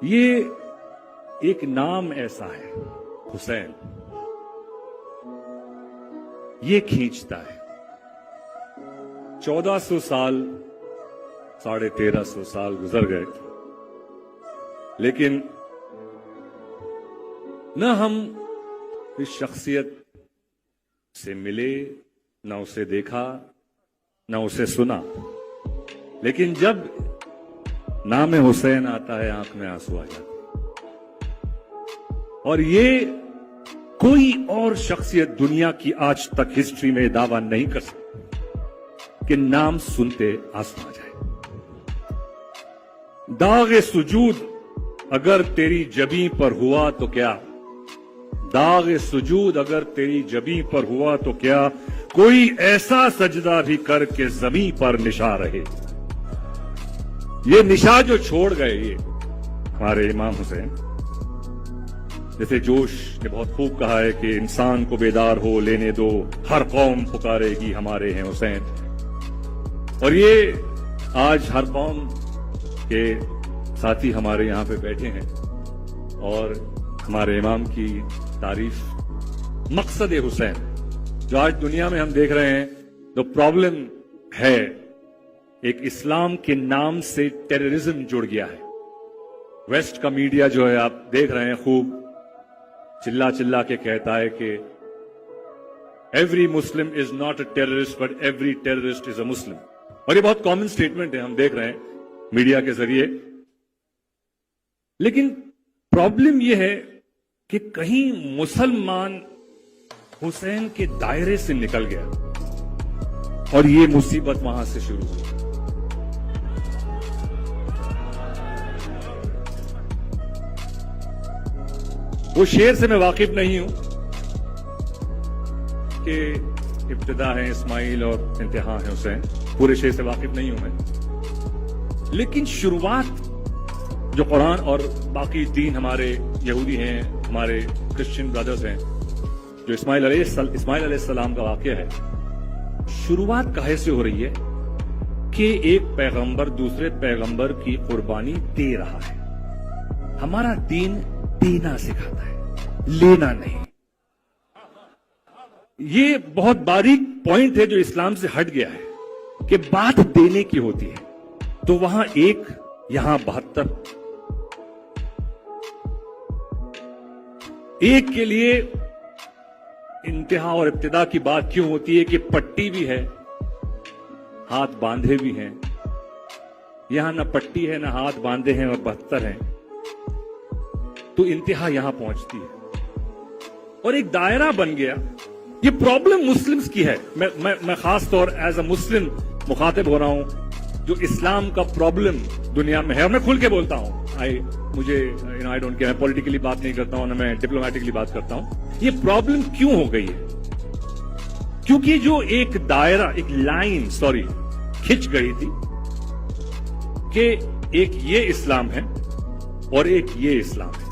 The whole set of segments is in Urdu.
یہ ایک نام ایسا ہے حسین، یہ کھینچتا ہے 1400 سال 1350 سال گزر گئے، لیکن نہ ہم اس شخصیت سے ملے، نہ اسے دیکھا، نہ اسے سنا، لیکن جب نام حسین آتا ہے آنکھ میں آنسو آ جاتے، اور یہ کوئی اور شخصیت دنیا کی آج تک ہسٹری میں دعویٰ نہیں کر سکتی کہ نام سنتے آنسو آ جائے۔ داغ سجود اگر تیری جبیں پر ہوا تو کیا، داغ سجود اگر تیری جبیں پر ہوا تو کیا، کوئی ایسا سجدہ بھی کر کے زمین پر نشا رہے۔ یہ نشا جو چھوڑ گئے یہ ہمارے امام حسین، جیسے جوش نے بہت خوب کہا ہے کہ انسان کو بیدار ہو لینے دو، ہر قوم پکارے گی ہمارے ہیں حسین۔ اور یہ آج ہر قوم کے ساتھی ہمارے یہاں پہ بیٹھے ہیں اور ہمارے امام کی تعریف، مقصد حسین جو آج دنیا میں ہم دیکھ رہے ہیں، جو پرابلم ہے، ایک اسلام کے نام سے ٹیررزم جڑ گیا ہے۔ ویسٹ کا میڈیا جو ہے آپ دیکھ رہے ہیں، خوب چلا چلا کے کہتا ہے کہ every Muslim is not a terrorist but every terrorist is a Muslim, اور یہ بہت کامن سٹیٹمنٹ ہے، ہم دیکھ رہے ہیں میڈیا کے ذریعے۔ لیکن پرابلم یہ ہے کہ کہیں مسلمان حسین کے دائرے سے نکل گیا اور یہ مصیبت وہاں سے شروع ہوئی۔ وہ شعر سے میں واقف نہیں ہوں کہ ابتدا ہے اسماعیل اور انتہا ہے حسین، پورے شعر سے واقف نہیں ہوں میں، لیکن شروعات جو قرآن اور باقی دین، ہمارے یہودی ہیں، ہمارے کرسچن برادرز ہیں، جو اسماعیل علیہ السلام کا واقعہ ہے، شروعات کہے سے ہو رہی ہے کہ ایک پیغمبر دوسرے پیغمبر کی قربانی دے رہا ہے۔ ہمارا دین دینا سکھاتا ہے، لینا نہیں۔ یہ بہت باریک پوائنٹ ہے جو اسلام سے ہٹ گیا ہے کہ بات دینے کی ہوتی ہے، تو وہاں ایک، یہاں 72۔ ایک کے لیے انتہا اور ابتدا کی بات کیوں ہوتی ہے کہ پٹی بھی ہے، ہاتھ باندھے بھی ہیں، یہاں نہ پٹی ہے نہ ہاتھ باندھے ہیں اور 72 ہیں، تو انتہا یہاں پہنچتی ہے اور ایک دائرہ بن گیا۔ یہ پرابلم مسلمز کی ہے، میں خاص طور ایز اے مسلم مخاطب ہو رہا ہوں، جو اسلام کا پرابلم دنیا میں ہے، اور میں کھل کے بولتا ہوں، مجھے آئی ڈونٹ کیئر، میں پولیٹیکلی بات نہیں کرتا ہوں نہ میں ڈپلومیٹکلی بات کرتا ہوں۔ یہ پرابلم کیوں ہو گئی ہے؟ کیونکہ جو ایک دائرہ، ایک لائن کھچ گئی تھی کہ ایک یہ اسلام ہے اور ایک یہ اسلام ہے،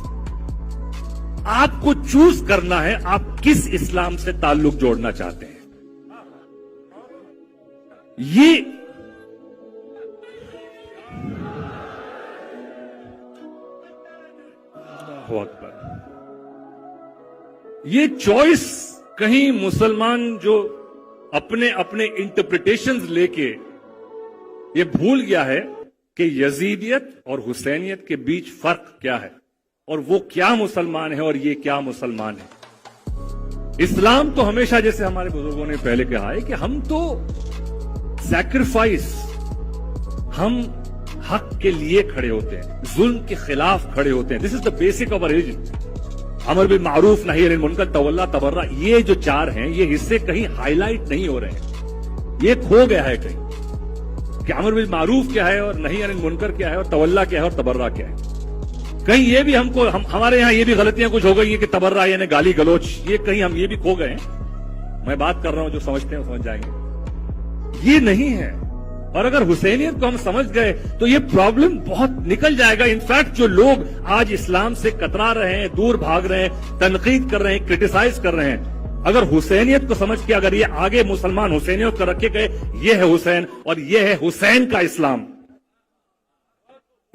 آپ کو چوز کرنا ہے آپ کس اسلام سے تعلق جوڑنا چاہتے ہیں۔ یہ اکبر، یہ چوائس کہیں مسلمان جو اپنے انٹرپریٹیشنز لے کے یہ بھول گیا ہے کہ یزیدیت اور حسینیت کے بیچ فرق کیا ہے، اور وہ کیا مسلمان ہے اور یہ کیا مسلمان ہے۔ اسلام تو ہمیشہ، جیسے ہمارے بزرگوں نے پہلے کہا ہے، کہ ہم تو سیکریفائس، ہم حق کے لیے کھڑے ہوتے ہیں، ظلم کے خلاف کھڑے ہوتے ہیں۔ دس از دا بیسک آف ریلیجن۔ امر بالمعروف نہی عن المنکر، تولا تبرع، یہ جو 4 ہیں، یہ حصے کہیں ہائی لائٹ نہیں ہو رہے ہیں، یہ کھو گیا ہے کہیں کہ امر بالمعروف کیا ہے اور نہی عن المنکر کیا ہے اور تولا کیا ہے اور تبرع کیا ہے۔ کہیں یہ بھی ہمارے یہاں یہ بھی غلطیاں کچھ ہو گئی ہیں کہ تبرع یعنی گالی گلوچ، یہ کہیں ہم یہ بھی کھو گئے ہیں۔ میں بات کر رہا ہوں، جو سمجھتے ہیں سمجھ جائیں گے، یہ نہیں ہے۔ اور اگر حسینیت کو ہم سمجھ گئے تو یہ پرابلم بہت نکل جائے گا۔ انفیکٹ جو لوگ آج اسلام سے کترا رہے ہیں، دور بھاگ رہے ہیں، تنقید کر رہے ہیں، کرٹیسائز کر رہے ہیں، اگر حسینیت کو سمجھ کے اگر یہ آگے مسلمان حسینیت کو رکھے گئے، یہ ہے حسین اور یہ ہے حسین کا اسلام،